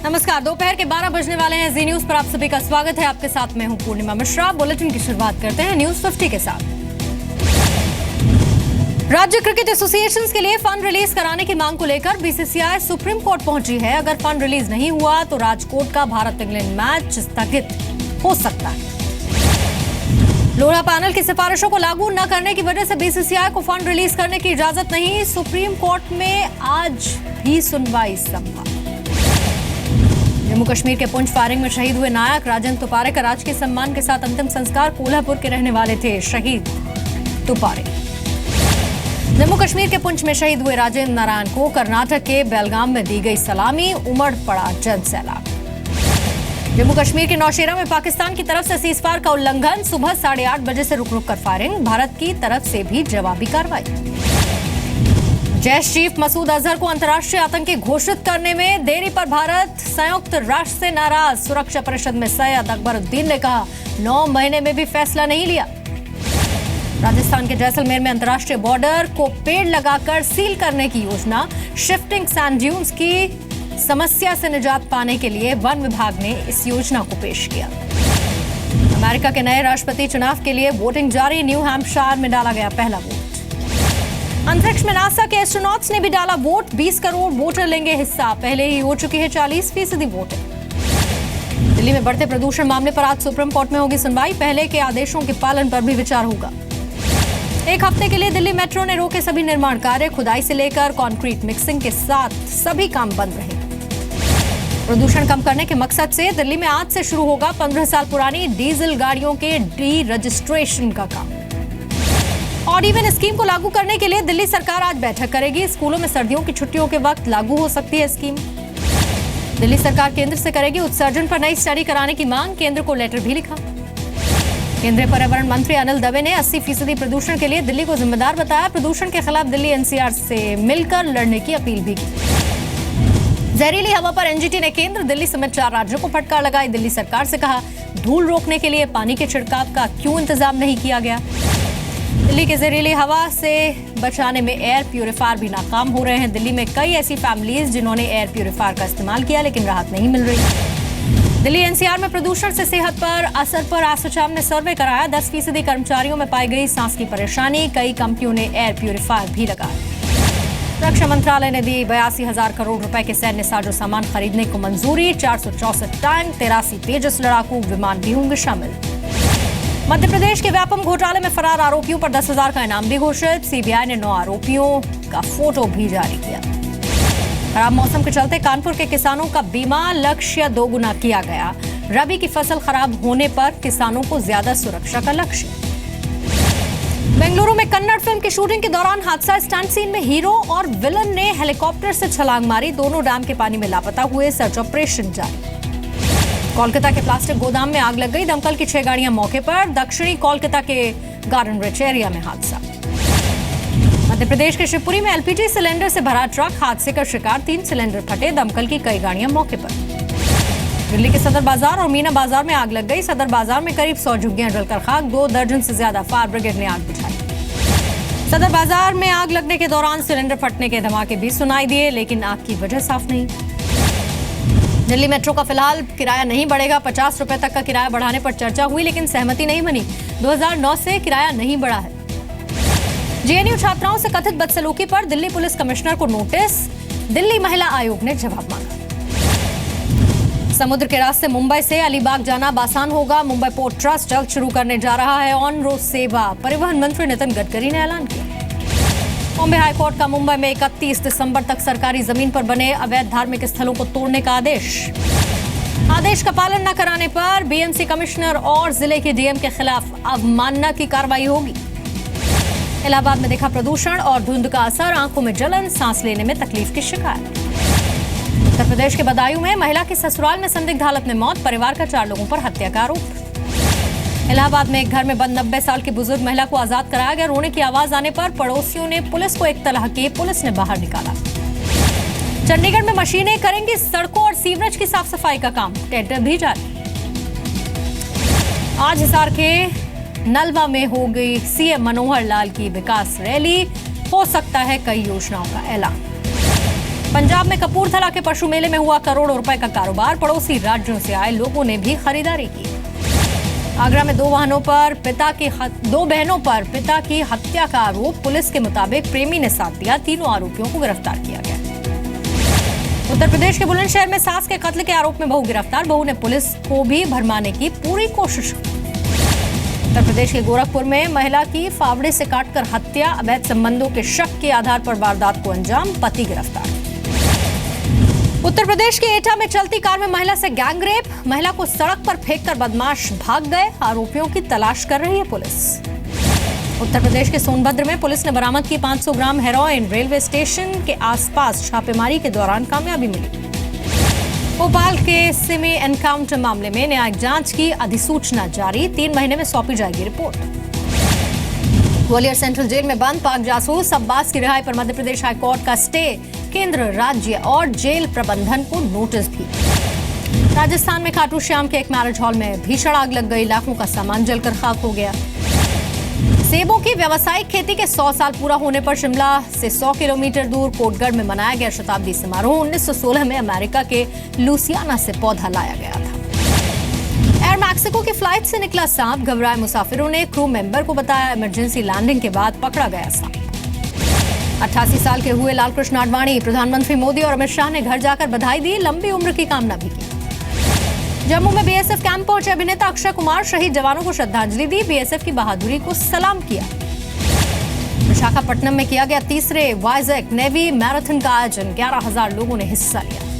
नमस्कार, दोपहर के 12 बजने वाले हैं। जी न्यूज पर आप सभी का स्वागत है। आपके साथ मैं हूं पूर्णिमा मिश्रा। बुलेटिन की शुरुआत करते हैं न्यूज 50 के साथ। राज्य क्रिकेट एसोसिएशंस के लिए फंड रिलीज कराने की मांग को लेकर बीसीसीआई सुप्रीम कोर्ट पहुंची है। अगर फंड रिलीज नहीं हुआ तो राजकोट का भारत इंग्लैंड मैच स्थगित हो सकता है। लोढ़ा पैनल की सिफारिशों को लागू न करने की वजह से बीसीसीआई को फंड रिलीज करने की इजाजत नहीं। सुप्रीम कोर्ट में आज भी सुनवाई संभव। जम्मू कश्मीर के पुंछ फायरिंग में शहीद हुए नायक राजेंद्र तुपारे का राजकीय सम्मान के साथ अंतिम संस्कार। कोल्हापुर के रहने वाले थे शहीद तुपारे। जम्मू कश्मीर के पुंछ में शहीद हुए राजेंद्र नारायण को कर्नाटक के बेलगाम में दी गई सलामी। उमड़ पड़ा जन सैलाब। जम्मू कश्मीर के नौशेरा में पाकिस्तान की तरफ से सीजफायर का उल्लंघन। सुबह 8:30 बजे से रुक रुक कर फायरिंग। भारत की तरफ से भी जवाबी कार्रवाई। जैश चीफ मसूद अजहर को अंतर्राष्ट्रीय आतंकी घोषित करने में देरी पर भारत संयुक्त राष्ट्र से नाराज। सुरक्षा परिषद में सैयद अकबरुद्दीन ने कहा 9 महीने में भी फैसला नहीं लिया। राजस्थान के जैसलमेर में अंतर्राष्ट्रीय बॉर्डर को पेड़ लगाकर सील करने की योजना। शिफ्टिंग सैंड ड्यून्स की समस्या से निजात पाने के लिए वन विभाग ने इस योजना को पेश किया। अमेरिका के नए राष्ट्रपति चुनाव के लिए वोटिंग जारी। न्यू हैम्पशायर में डाला गया पहला वोट। अंतरिक्ष में नासा के एस्ट्रोनॉट्स ने भी डाला वोट। 20 करोड़ वोटर लेंगे हिस्सा। पहले ही हो चुकी है 40% वोटिंग। दिल्ली में बढ़ते प्रदूषण मामले पर आज सुप्रीम कोर्ट में होगी सुनवाई। पहले के आदेशों के पालन पर भी विचार होगा। एक हफ्ते के लिए दिल्ली मेट्रो ने रोके सभी निर्माण कार्य। खुदाई से लेकर कंक्रीट मिक्सिंग के साथ सभी काम बंद रहे। प्रदूषण कम करने के मकसद से दिल्ली में आज से शुरू होगा 15 साल पुरानी डीजल गाड़ियों के डी रजिस्ट्रेशन का काम। ऑड इवन स्कीम को लागू करने के लिए दिल्ली सरकार आज बैठक करेगी। स्कूलों में सर्दियों की छुट्टियों के वक्त लागू हो सकती है स्कीम। दिल्ली सरकार केंद्र से करेगी उत्सर्जन पर नई स्टडी कराने की मांग। केंद्र को लेटर भी लिखा। केंद्रीय पर्यावरण मंत्री अनिल दवे ने 80% प्रदूषण के लिए दिल्ली को जिम्मेदार बताया। प्रदूषण के खिलाफ दिल्ली एनसीआर से मिलकर लड़ने की अपील भी की। जहरीली हवा पर एनजीटी ने केंद्र दिल्ली समेत 4 राज्यों को फटकार लगाई। दिल्ली सरकार से कहा धूल रोकने के लिए पानी के छिड़काव का क्यों इंतजाम नहीं किया गया। दिल्ली के जहरीली हवा से बचाने में एयर प्यूरिफायर भी नाकाम हो रहे हैं। दिल्ली में कई ऐसी फैमिलीज जिन्होंने एयर प्यूरिफायर का इस्तेमाल किया लेकिन राहत नहीं मिल रही। दिल्ली एनसीआर में प्रदूषण से सेहत पर असर पर एसोचैम ने सर्वे कराया। 10% कर्मचारियों में पाई गई सांस की परेशानी। कई कंपनियों ने एयर प्यूरिफायर भी लगाया। रक्षा मंत्रालय ने दी 82,000 करोड़ रुपए के सैन्य साजो सामान खरीदने को मंजूरी। 464 टैंक, 83 तेजस लड़ाकू विमान भी होंगे शामिल। मध्य प्रदेश के व्यापम घोटाले में फरार आरोपियों पर 10,000 का इनाम भी घोषित। सीबीआई ने 9 आरोपियों का फोटो भी जारी किया। खराब मौसम के चलते कानपुर के किसानों का बीमा लक्ष्य 2 गुना किया गया। रबी की फसल खराब होने पर किसानों को ज्यादा सुरक्षा का लक्ष्य। बेंगलुरु में कन्नड़ फिल्म की शूटिंग के दौरान हादसा। स्टंट सीन में हीरो और विलन ने हेलीकॉप्टर से छलांग मारी। दोनों डैम के पानी में लापता हुए। सर्च ऑपरेशन जारी। कोलकाता के प्लास्टिक गोदाम में आग लग गई। दमकल की 6 गाड़ियां मौके पर। दक्षिणी कोलकाता के गार्डन रिच एरिया में हादसा। मध्य प्रदेश के शिवपुरी में एलपीजी सिलेंडर से भरा ट्रक हादसे का शिकार। 3 सिलेंडर फटे। दमकल की कई गाड़ियां मौके पर। दिल्ली के सदर बाजार और मीना बाजार में आग लग गई। सदर बाजार में करीब 100 झुग्गियां जलकर खाक। 2 दर्जन से ज्यादा फायर ब्रिगेड ने आग बुझाई। सदर बाजार में आग लगने के दौरान सिलेंडर फटने के धमाके भी सुनाई दिए लेकिन आग की वजह साफ नहीं। दिल्ली मेट्रो का फिलहाल किराया नहीं बढ़ेगा। 50 रुपए तक का किराया बढ़ाने पर चर्चा हुई लेकिन सहमति नहीं बनी। 2009 से किराया नहीं बढ़ा है। जेएनयू छात्राओं से कथित बदसलूकी पर दिल्ली पुलिस कमिश्नर को नोटिस। दिल्ली महिला आयोग ने जवाब मांगा। समुद्र के रास्ते मुंबई से अलीबाग जाना आसान होगा। मुंबई पोर्ट ट्रस्ट जल्द शुरू करने जा रहा है ऑन रोड सेवा। परिवहन मंत्री नितिन गडकरी ने ऐलान किया। बॉम्बे हाईकोर्ट का मुंबई में 31 दिसंबर तक सरकारी जमीन पर बने अवैध धार्मिक स्थलों को तोड़ने का आदेश। आदेश का पालन न कराने पर बीएमसी कमिश्नर और जिले के डीएम के खिलाफ अवमानना की कार्रवाई होगी। इलाहाबाद में देखा प्रदूषण और धुंध का असर। आंखों में जलन, सांस लेने में तकलीफ की शिकायत। उत्तर प्रदेश के बदायूं में महिला की ससुराल में संदिग्ध हालत में मौत। परिवार का 4 लोगों पर हत्या का आरोप। इलाहाबाद में एक घर में बंद 90 साल की बुजुर्ग महिला को आजाद कराया गया। रोने की आवाज आने पर पड़ोसियों ने पुलिस को इत्तला की। पुलिस ने बाहर निकाला। चंडीगढ़ में मशीनें करेंगी सड़कों और सीवरेज की साफ सफाई का काम। टेंडर भी जारी। आज हिसार के नलवा में हो गई सीएम मनोहर लाल की विकास रैली। हो सकता है कई योजनाओं का ऐलान। पंजाब में कपूरथला के पशु मेले में हुआ करोड़ों रुपए का कारोबार, पड़ोसी राज्यों से आए लोगों ने भी खरीदारी की। आगरा में दो बहनों पर पिता की हत्या का आरोप, पुलिस के मुताबिक प्रेमी ने साथ दिया, तीनों आरोपियों को गिरफ्तार किया गया। उत्तर प्रदेश के बुलंदशहर में सास के कत्ल के आरोप में बहू गिरफ्तार, बहू ने पुलिस को भी भरमाने की पूरी कोशिश की। उत्तर प्रदेश के गोरखपुर में महिला की फावड़े से काटकर हत्या, अवैध संबंधों के शक के आधार पर वारदात को अंजाम, पति गिरफ्तार। उत्तर प्रदेश के एटा में चलती कार में महिला से गैंगरेप, महिला को सड़क पर फेंककर बदमाश भाग गए, आरोपियों की तलाश कर रही है पुलिस। उत्तर प्रदेश के सोनभद्र में पुलिस ने बरामद की 500 ग्राम हेरोइन, रेलवे स्टेशन के आसपास छापेमारी के दौरान कामयाबी मिली। भोपाल के सिमी एनकाउंटर मामले में न्यायिक जांच की अधिसूचना जारी, 3 महीने में सौंपी जाएगी रिपोर्ट। ग्वालियर सेंट्रल जेल में बंद पाक जासूस अब्बास की रिहाई पर मध्य प्रदेश हाईकोर्ट का स्टे, केंद्र, राज्य और जेल प्रबंधन को नोटिस भी। राजस्थान में खाटू श्याम के एक मैरिज हॉल में भीषण आग लग गई, लाखों का सामान जलकर खाक हो गया। सेबों की व्यावसायिक खेती के 100 साल पूरा होने पर शिमला से 100 किलोमीटर दूर कोटगढ़ में मनाया गया शताब्दी समारोह। 1916 में अमेरिका के लुसियाना से पौधा लाया गया था। एयर मैक्सिको की फ्लाइट से निकला सांप, घबराए मुसाफिरों ने क्रू मेंबर को बताया, इमरजेंसी लैंडिंग के बाद पकड़ा गया सांप। 88 साल के हुए लालकृष्ण आडवाणी, प्रधानमंत्री मोदी और अमित शाह ने घर जाकर बधाई दी, लंबी उम्र की कामना भी की। जम्मू में बीएसएफ कैंप पहुंचे अभिनेता अक्षय कुमार, शहीद जवानों को श्रद्धांजलि दी, बीएसएफ की बहादुरी को सलाम किया। विशाखापट्टनम में किया गया तीसरे वाइजैक नेवी मैराथन का आयोजन, 11,000 लोगों ने हिस्सा लिया।